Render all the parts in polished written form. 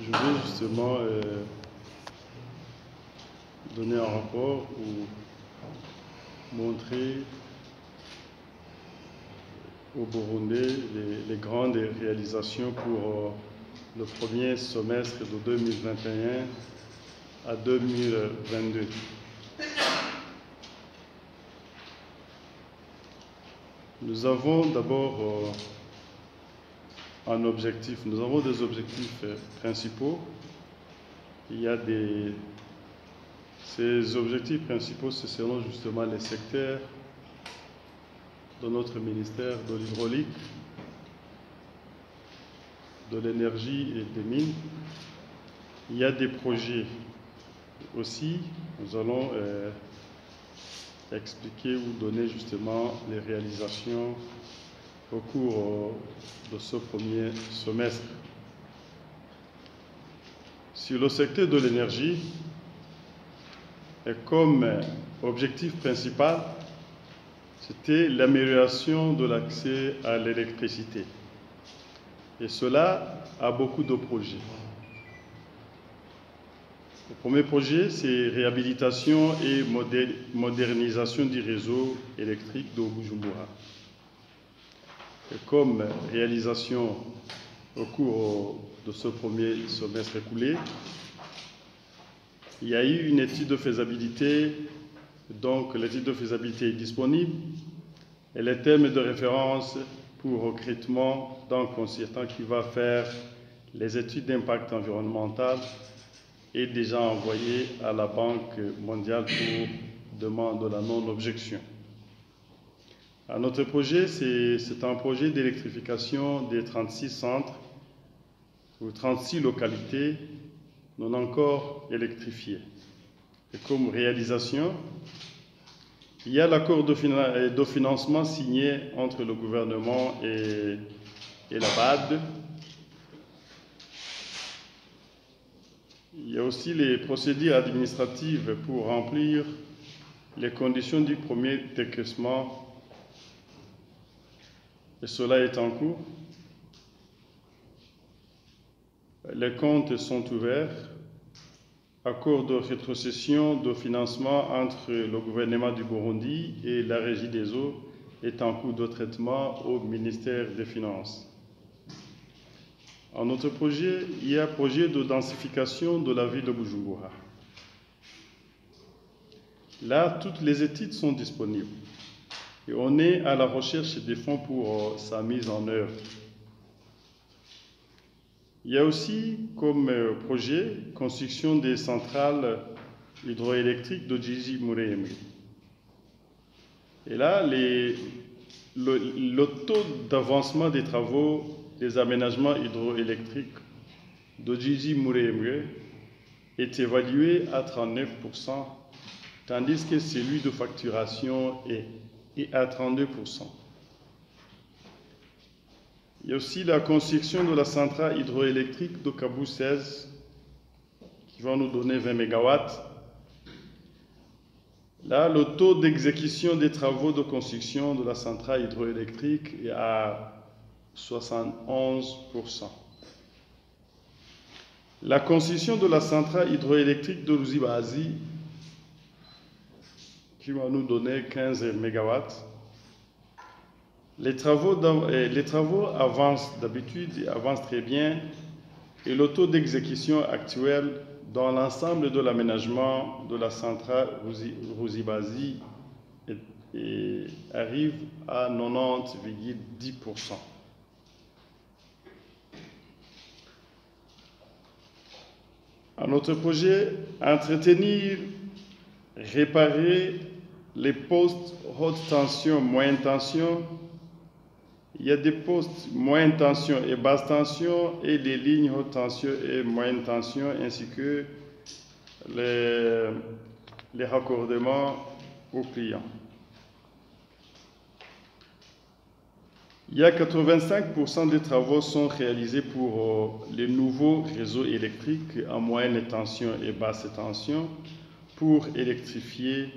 je vais justement donner un rapport ou montrer au Burundi les grandes réalisations pour le premier semestre de 2021 à 2022. Nous avons d'abord un objectif, nous avons des objectifs principaux. Ces objectifs principaux, ce seront justement les secteurs de notre ministère de l'hydraulique, de l'énergie et des mines. Il y a des projets aussi, nous allons expliquer ou donner justement les réalisations au cours de ce premier semestre. Sur le secteur de l'énergie, comme objectif principal, c'était l'amélioration de l'accès à l'électricité. Et cela a beaucoup de projets. Le premier projet, c'est réhabilitation et modernisation du réseau électrique de Bujumbura. Et comme réalisation au cours de ce premier semestre écoulé, il y a eu une étude de faisabilité. Donc l'étude de faisabilité est disponible et les termes de référence pour recrutement d'un consultant qui va faire les études d'impact environnemental est déjà envoyé à la Banque mondiale pour demande de la non-objection. Notre projet, c'est un projet d'électrification des 36 centres ou 36 localités non encore électrifiées. Et comme réalisation, il y a l'accord de financement signé entre le gouvernement et la BAD. Il y a aussi les procédures administratives pour remplir les conditions du premier décaissement. Et cela est en cours. Les comptes sont ouverts. Accord de rétrocession de financement entre le gouvernement du Burundi et la Régie des eaux est en cours de traitement au ministère des Finances. En notre projet, il y a un projet de densification de la ville de Bujumbura. Là, toutes les études sont disponibles et on est à la recherche des fonds pour sa mise en œuvre. Il y a aussi comme projet construction des centrales hydroélectriques de Djiji Murembe. Et là, le taux d'avancement des travaux des aménagements hydroélectriques de Djiji Murembe est évalué à 39%, tandis que celui de facturation est à 32%. Il y a aussi la construction de la centrale hydroélectrique de Kabou 16 qui va nous donner 20 MW. Là, le taux d'exécution des travaux de construction de la centrale hydroélectrique est à 71%. La construction de la centrale hydroélectrique de Ruzibazi qui va nous donner 15 MW. Les travaux avancent d'habitude, avancent très bien, et le taux d'exécution actuel dans l'ensemble de l'aménagement de la centrale Ruzibazi arrive à 90,10%. À notre projet, entretenir, réparer les postes haute tension, moyenne tension. Il y a des postes moyenne tension et basse tension et les lignes haute tension et moyenne tension ainsi que les raccordements aux clients. Il y a 85% des travaux sont réalisés pour les nouveaux réseaux électriques en moyenne tension et basse tension pour électrifier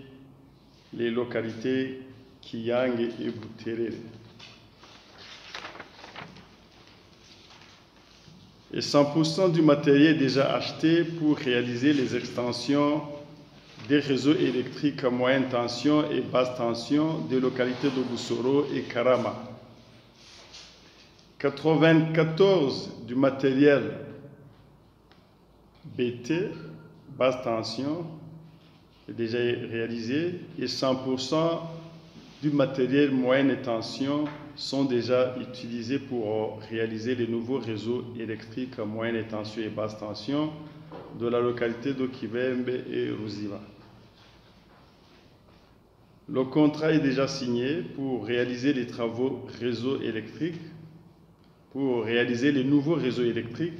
les localités Kiyang et Buterere. Et 100% du matériel déjà acheté pour réaliser les extensions des réseaux électriques à moyenne tension et basse tension des localités de Boussoro et Karama. 94 du matériel BT, basse tension, est déjà réalisé et 100% du matériel moyenne tension sont déjà utilisés pour réaliser les nouveaux réseaux électriques à moyenne tension et basse tension de la localité de Kibembe et Ruziba. Le contrat est déjà signé pour réaliser les travaux réseaux électriques, pour réaliser les nouveaux réseaux électriques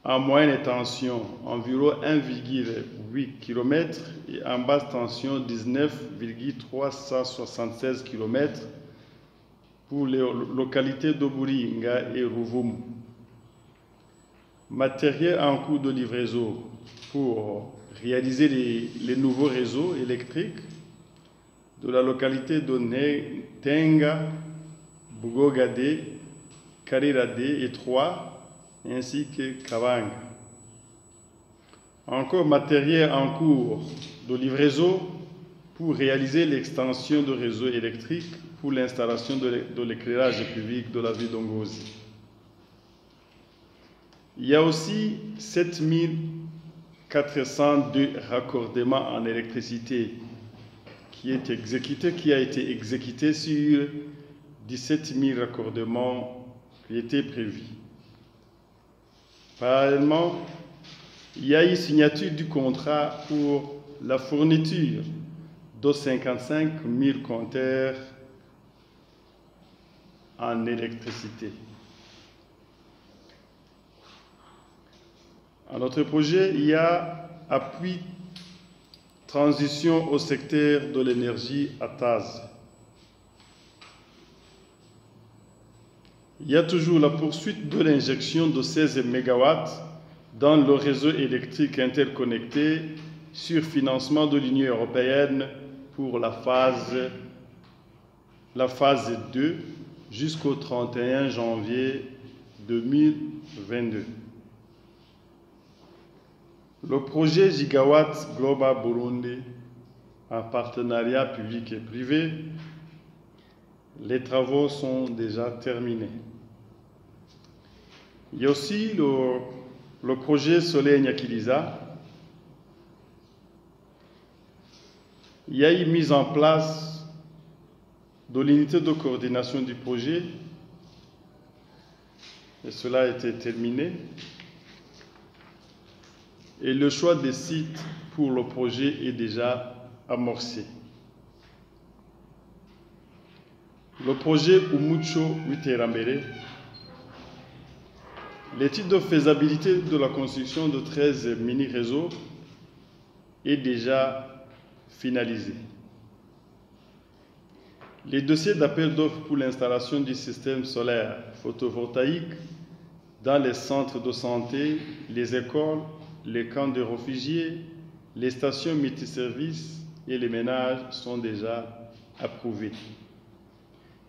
en moyenne tension environ 1,8 km et en basse tension 19,376 km pour les localités d'Oburinga et Rouvoum. Matériel en cours de livraison pour réaliser les nouveaux réseaux électriques de la localité de Tenga, Bugogade, Karirade et Troyes, ainsi que Kavang. Encore matériel en cours de livraison pour réaliser l'extension de réseaux électriques pour l'installation de l'éclairage public de la ville d'Ongozi. Il y a aussi 7402 raccordements en électricité qui a été exécuté sur 17 000 raccordements qui étaient prévus. Parallèlement, il y a eu signature du contrat pour la fourniture de 55 000 compteurs en électricité. À notre projet, il y a appui transition au secteur de l'énergie à Taz. Il y a toujours la poursuite de l'injection de 16 MW dans le réseau électrique interconnecté sur financement de l'Union européenne pour la phase 2 jusqu'au 31 janvier 2022. Le projet Gigawatt Global Burundi, en partenariat public et privé, les travaux sont déjà terminés. Il y a aussi le projet Soleil Nyakiliza. Il y a eu mise en place de l'unité de coordination du projet et cela a été terminé. Et le choix des sites pour le projet est déjà amorcé. Le projet Umucho Witerambere, l'étude de faisabilité de la construction de 13 mini-réseaux est déjà finalisée. Les dossiers d'appel d'offres pour l'installation du système solaire photovoltaïque dans les centres de santé, les écoles, les camps de réfugiés, les stations multiservices et les ménages sont déjà approuvés.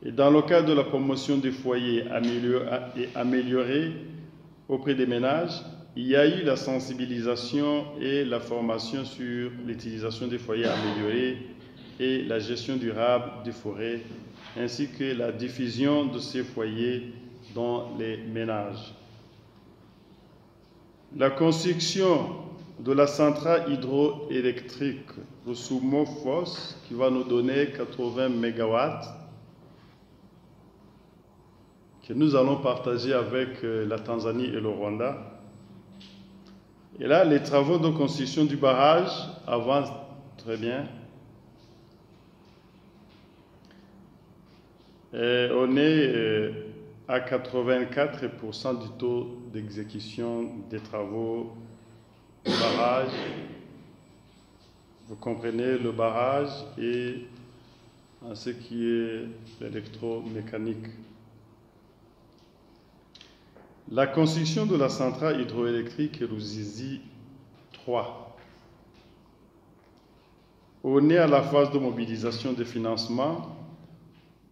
Et dans le cadre de la promotion des foyers améliorés auprès des ménages, il y a eu la sensibilisation et la formation sur l'utilisation des foyers améliorés et la gestion durable des forêts, ainsi que la diffusion de ces foyers dans les ménages. La construction de la centrale hydroélectrique Rusumo-Fos, qui va nous donner 80 MW, que nous allons partager avec la Tanzanie et le Rwanda. Et là, les travaux de construction du barrage avancent très bien. Et on est à 84% du taux d'exécution des travaux du barrage. Vous comprenez, le barrage et en ce qui est l'électromécanique. La construction de la centrale hydroélectrique Ruzizi 3. On est à la phase de mobilisation des financements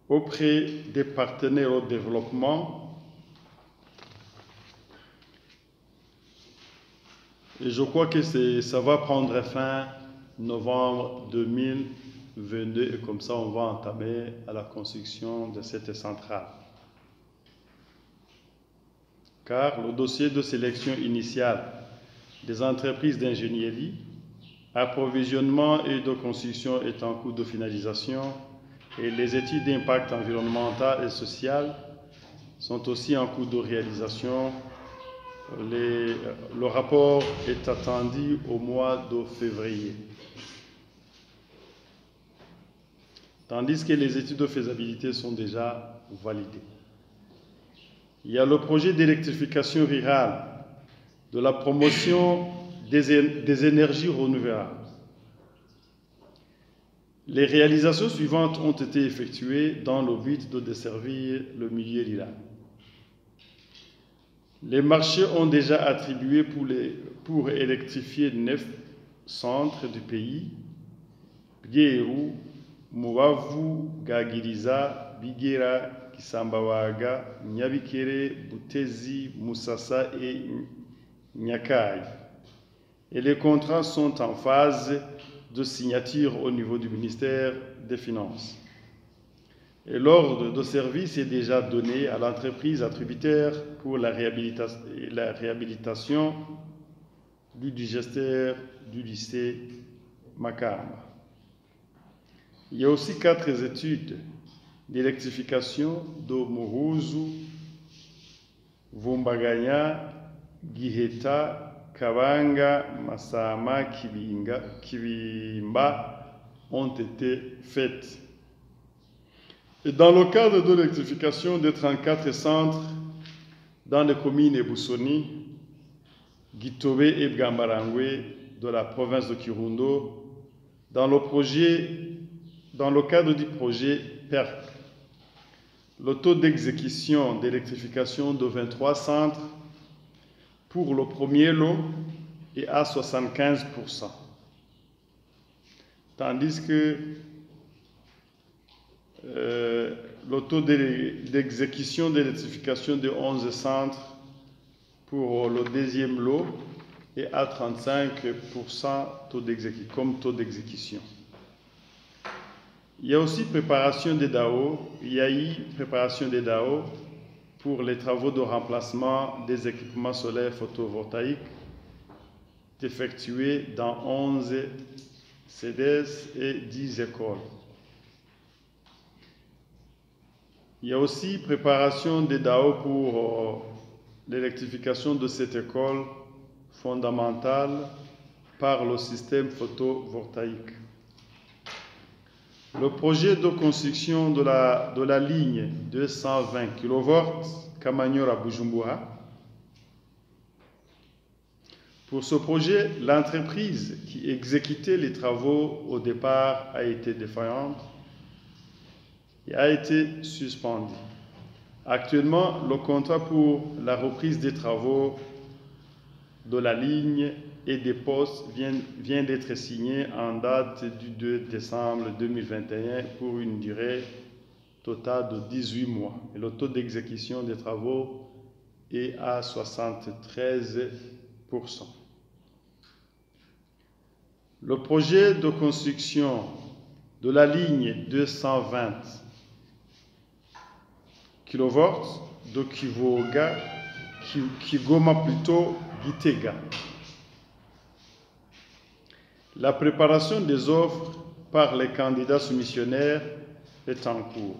auprès des partenaires au développement Et je crois que ça va prendre fin novembre 2022 et comme ça on va entamer à la construction de cette centrale. Car le dossier de sélection initiale des entreprises d'ingénierie, approvisionnement et de construction est en cours de finalisation et les études d'impact environnemental et social sont aussi en cours de réalisation. Le rapport est attendu au mois de février. Tandis que les études de faisabilité sont déjà validées. Il y a le projet d'électrification rurale, de la promotion des énergies renouvelables. Les réalisations suivantes ont été effectuées dans le but de desservir le milieu rural. Les marchés ont déjà attribué pour électrifier 9 centres du pays: Byeru, Mubavu, Gagiriza, Bigera, Kisambawaga, Nyabikere, Butezi, Musasa et Nyakaï. Et les contrats sont en phase de signature au niveau du ministère des Finances. Et l'ordre de service est déjà donné à l'entreprise attributaire pour la réhabilitation du digestaire du lycée Makamba. Il y a aussi 4 études d'électrification de Muhuzu, Vumbaganya, Giheta, Kabanga, Masama, Kibimba ont été faites. Et dans le cadre de l'électrification des 34 centres dans les communes Ebusoni, Gitobe et Bgambarangwe de la province de Kirundo, dans le cadre du projet PERC, le taux d'exécution d'électrification de 23 centres pour le premier lot est à 75%, tandis que le taux d'exécution d'électrification de 11 centres pour le deuxième lot est à 35% comme taux d'exécution. Il y a aussi préparation des DAO. Il y a eu préparation des DAO pour les travaux de remplacement des équipements solaires photovoltaïques effectués dans 11 CDS et 10 écoles. Il y a aussi préparation des DAO pour l'électrification de cette école fondamentale par le système photovoltaïque. Le projet de construction de la ligne 220 kV Kamanyora-Bujumbura. Pour ce projet, l'entreprise qui exécutait les travaux au départ a été défaillante et a été suspendue. Actuellement, le contrat pour la reprise des travaux de la ligne et des postes vient d'être signé en date du 2 décembre 2021 pour une durée totale de 18 mois. Et le taux d'exécution des travaux est à 73%. Le projet de construction de la ligne 220 kV de Kigoma plutôt Gitega. La préparation des offres par les candidats soumissionnaires est en cours.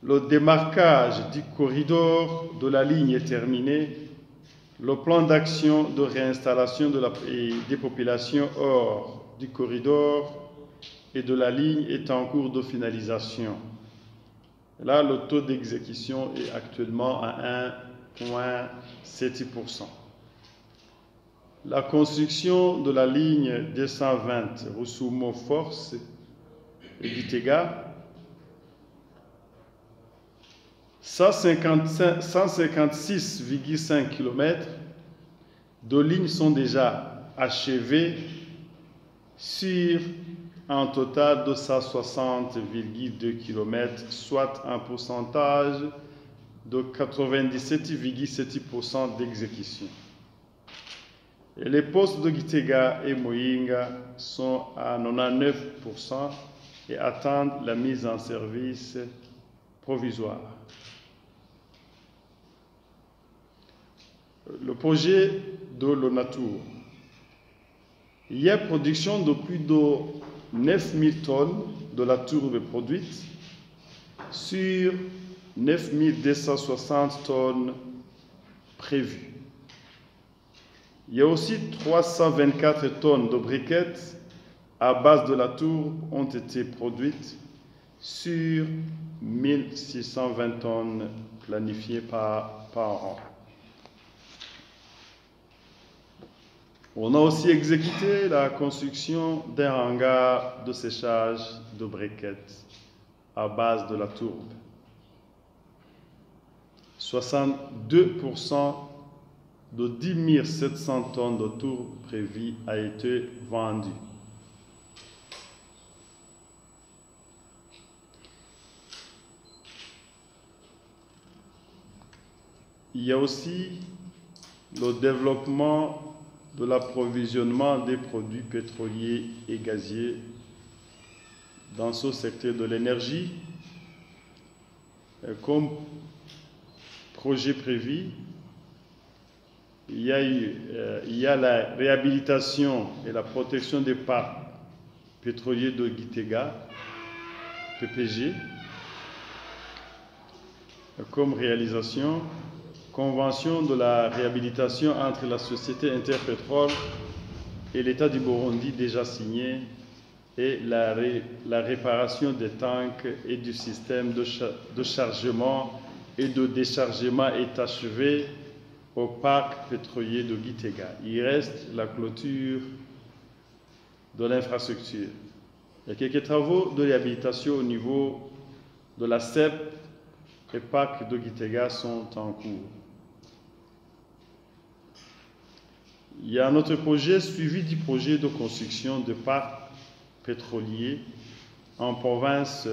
Le démarquage du corridor de la ligne est terminé. Le plan d'action de réinstallation des populations hors du corridor et de la ligne est en cours de finalisation. Là, le taux d'exécution est actuellement à 1,7%. La construction de la ligne 220 Rusumo-Force et Gitega, 156,5 km de lignes sont déjà achevées sur un total de 160,2 km, soit un pourcentage de 97,7% d'exécution. Et les postes de Gitega et Moyinga sont à 99% et attendent la mise en service provisoire. Le projet de l'ONATOUR. Il y a production de plus de 9000 tonnes de la tourbe produite sur 9260 tonnes prévues. Il y a aussi 324 tonnes de briquettes à base de la tourbe ont été produites sur 1620 tonnes planifiées par an. On a aussi exécuté la construction d'un hangar de séchage de briquettes à base de la tourbe. 62% de 10 700 tonnes de tourbe prévues a été vendue. Il y a aussi le développement de l'approvisionnement des produits pétroliers et gaziers dans ce secteur de l'énergie. Comme projet prévu, il y a la réhabilitation et la protection des parcs pétroliers de Gitega, PPG, comme réalisation. Convention de la réhabilitation entre la société Interpétrole et l'État du Burundi déjà signée et la réparation des tanks et du système de chargement et de déchargement est achevée au parc pétrolier de Gitega. Il reste la clôture de l'infrastructure. Il y a quelques travaux de réhabilitation au niveau de la CEP et parc de Gitega sont en cours. Il y a un autre projet suivi du projet de construction de parcs pétroliers en province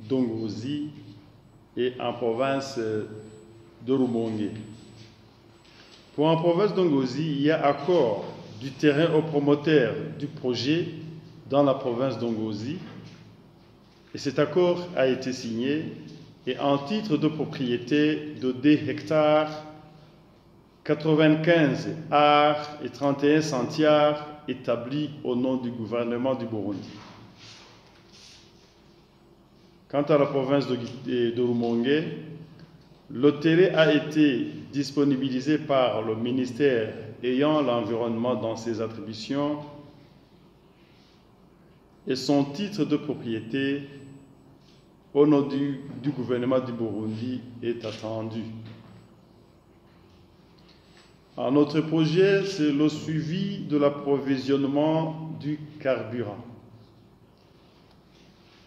d'Ongozi et en province de Rumongue. Pour en province d'Ongozi, il y a accord du terrain au promoteur du projet dans la province d'Ongozi et cet accord a été signé et en titre de propriété de 2 hectares 95 arts et 31 centiares établis au nom du gouvernement du Burundi. Quant à la province de Rumongue, le terrain a été disponibilisé par le ministère ayant l'environnement dans ses attributions et son titre de propriété au nom du gouvernement du Burundi est attendu. Un autre projet, c'est le suivi de l'approvisionnement du carburant.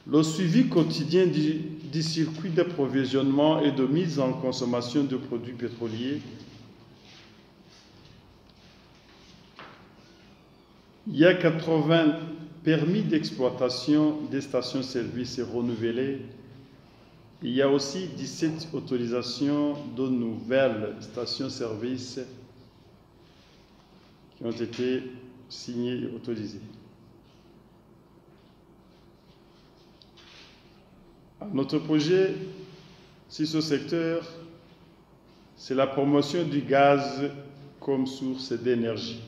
Le suivi quotidien du circuit d'approvisionnement et de mise en consommation de produits pétroliers. Il y a 80 permis d'exploitation des stations-service renouvelés. Il y a aussi 17 autorisations de nouvelles stations-service qui ont été signées et autorisées. Notre projet sur ce secteur, c'est la promotion du gaz comme source d'énergie.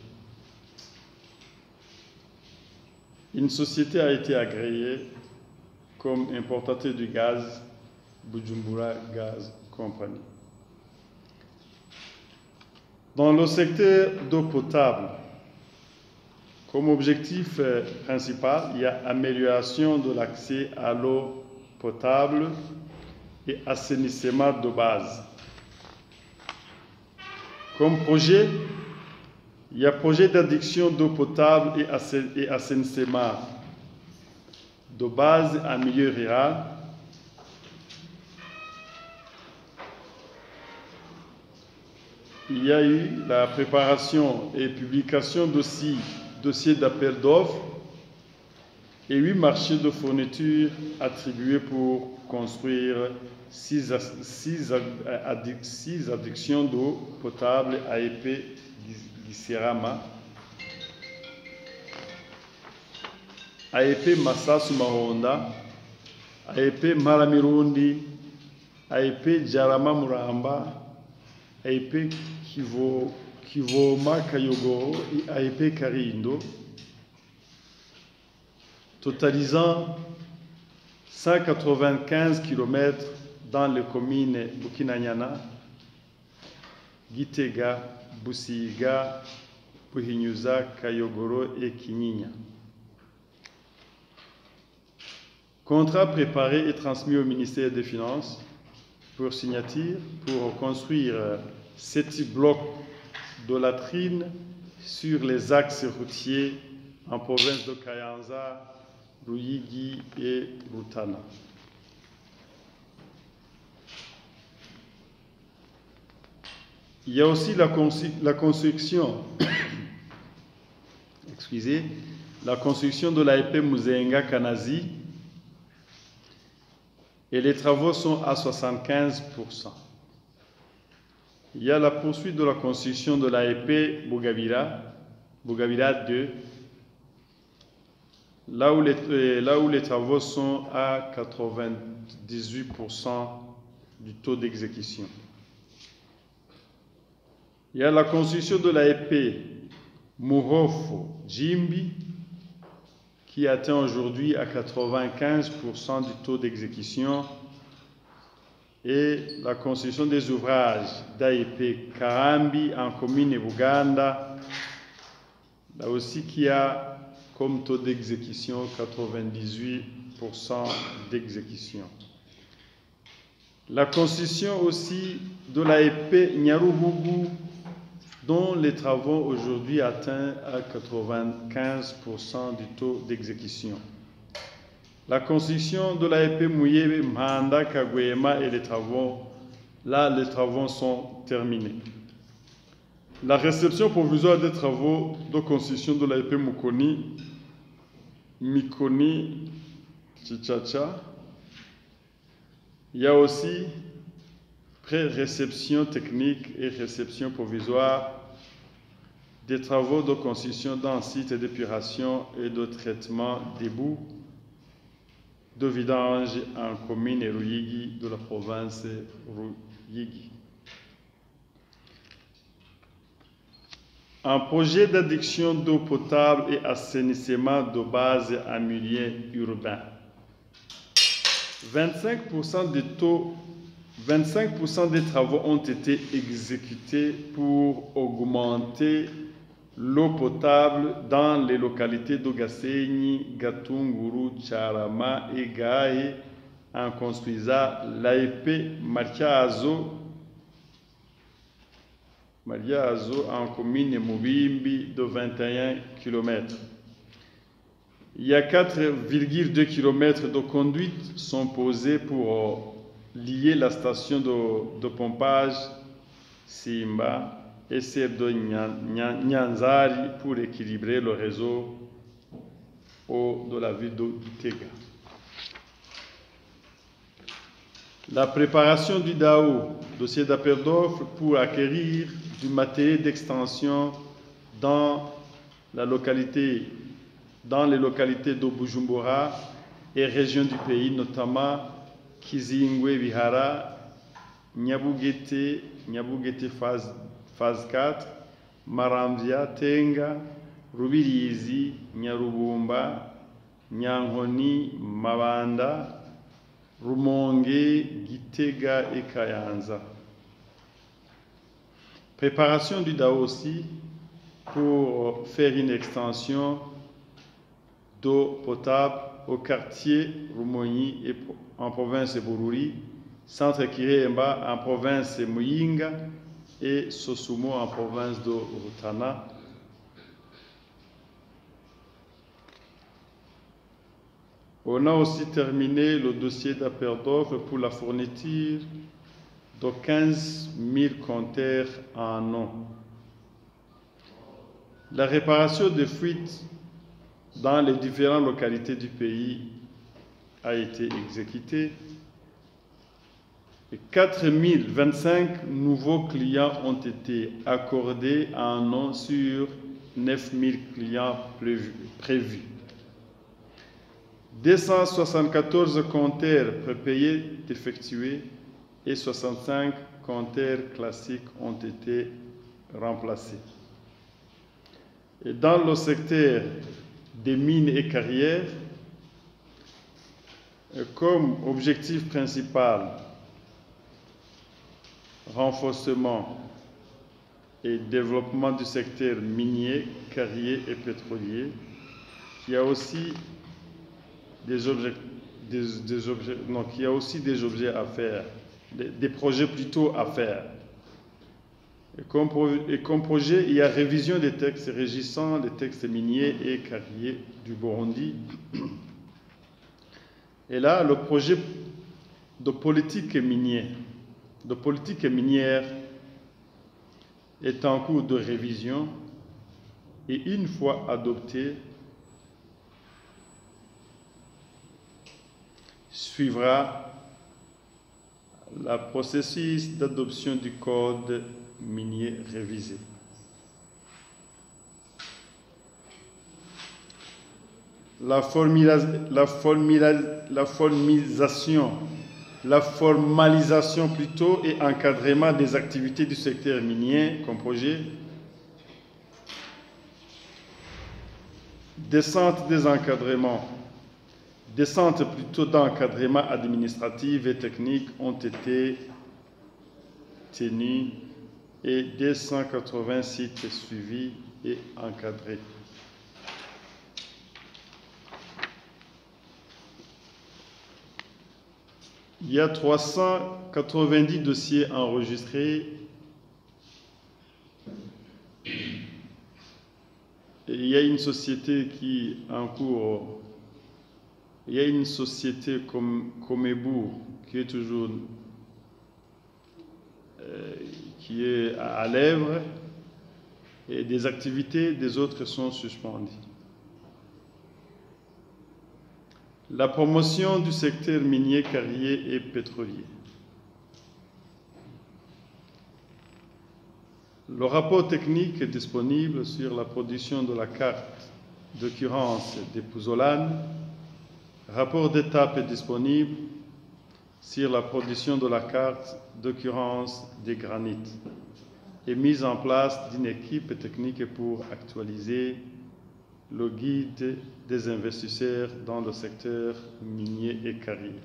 Une société a été agréée comme importateur du gaz, Bujumbura Gas Company. Dans le secteur d'eau potable, comme objectif principal, il y a amélioration de l'accès à l'eau potable et assainissement de base. Comme projet, il y a projet d'adduction d'eau potable et assainissement de base en milieu rural. Il y a eu la préparation et publication dossiers d'appel d'offres et 8 marchés de fourniture attribués pour construire 6 addictions d'eau potable à effet Giserama, AEP Masasu Mahonda, AEP Maramirundi, AEP Jarama Muramba, AEP Kivoma Kayogoro et AEP Karindo, totalisant 195 km dans les communes Bukinanyana, Gitega, Busiga, Buhinyuza, Kayogoro et Kinyinya. Contrat préparé et transmis au ministère des Finances pour signature pour construire 7 blocs de latrines sur les axes routiers en province de Kayanza, Ruyigi et Rutana. Il y a aussi la construction la construction de l'AEP Muzenga Kanazi, et les travaux sont à 75%. Il y a la poursuite de la construction de l'AEP Bugabira 2, là où les travaux sont à 98% du taux d'exécution. Il y a la construction de l'AEP Murofo Jimbi, qui atteint aujourd'hui à 95% du taux d'exécution, et la construction des ouvrages d'AEP Karambi en commune Buganda, là aussi qui a comme taux d'exécution 98% d'exécution. La construction aussi de l'AEP Nyarubugu, dont les travaux aujourd'hui atteignent à 95% du taux d'exécution. La construction de l'AEP Muyebe Mhanda Kagwema et les travaux sont terminés. La réception provisoire des travaux de construction de l'AEP Mikoni Chichacha. Il y a aussi pré-réception technique et réception provisoire des travaux de construction d'un site d'épuration et de traitement des boues de vidange en commune Ruyigi de la province Ruyigi. Un projet d'adduction d'eau potable et assainissement de base en milieu urbain. 25% des travaux ont été exécutés pour augmenter l'eau potable dans les localités d'Ogasenyi, Gatunguru, Charama et Gaye en construisant l'AEP Matyazo en commune Mubimbi de 21 km. Il y a 4,2 km de conduites sont posées pour lier la station de pompage Simba et celle de Nyanzari pour équilibrer le réseau de la ville de Gitega. La préparation du DAO, dossier d'appel d'offres pour acquérir du matériel d'extension dans les localités de Bujumbura et régions du pays, notamment Kizingwe Bihara, Nyabugete phase 4, Maramvya, Tenga, Rubirizi, Nyarubumba, Nyankoni, Mabanda, Rumonge, Gitega et Kayanza. Préparation du DAO aussi pour faire une extension d'eau potable au quartier Rumonyi et en province de Bururi, centre Kiremba en province de Muyinga et Sosumo en province de Rutana. On a aussi terminé le dossier d'appel d'offres pour la fourniture de 15 000 compteurs en eau. La réparation des fuites dans les différentes localités du pays a été exécutée. Et 4025 nouveaux clients ont été accordés à un an sur 9000 clients prévus. 274 compteurs prépayés effectués et 65 compteurs classiques ont été remplacés. Et dans le secteur des mines et carrières, comme objectif principal, renforcement et développement du secteur minier, carrier et pétrolier, il y a aussi des objets à faire, des projets plutôt à faire. Et comme projet, il y a révision des textes régissant les textes miniers et carriers du Burundi. Et là, le projet de politique minière est en cours de révision et une fois adopté, suivra le processus d'adoption du code minier révisé. La formalisation plutôt et encadrement des activités du secteur minier comme projet. Descente plutôt d'encadrement administratif et technique ont été tenues et 280 sites suivis et encadrés. Il y a 390 dossiers enregistrés et il y a une société qui est en cours. Il y a une société comme Comebu qui est toujours qui est à l'œuvre et des activités des autres sont suspendues. La promotion du secteur minier, carrier et pétrolier. Le rapport technique est disponible sur la production de la carte d'occurrence des pozzolane. Rapport d'étape est disponible sur la production de la carte d'occurrence des granites et mise en place d'une équipe technique pour actualiser le guide des investisseurs dans le secteur minier et carrier.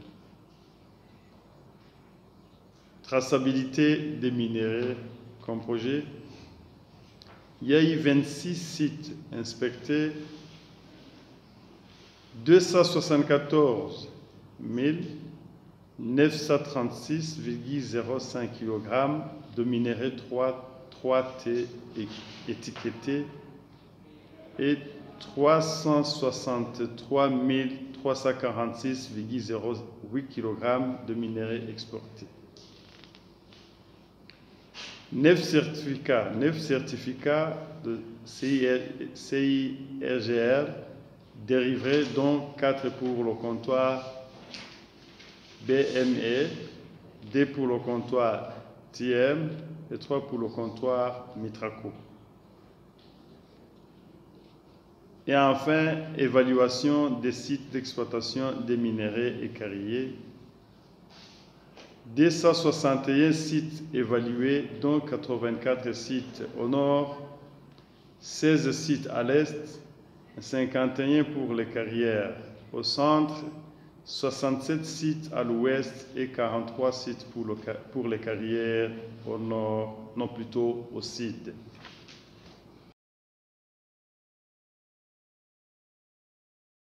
Traçabilité des minéraux comme projet. Il y a eu 26 sites inspectés, 274 936,05 kg de minerais 3T étiquetés et 363 346,08 kg de minerais exportés. 9 certificats de CIRGR délivrés, dont 4 pour le comptoir BME, 2 pour le comptoir TM et 3 pour le comptoir Mitraco. Et enfin, évaluation des sites d'exploitation des minéraux et carriers. 261 sites évalués, dont 84 sites au nord, 16 sites à l'est, 51 pour les carrières au centre, 67 sites à l'ouest et 43 sites pour les carrières au nord, non plutôt au sud.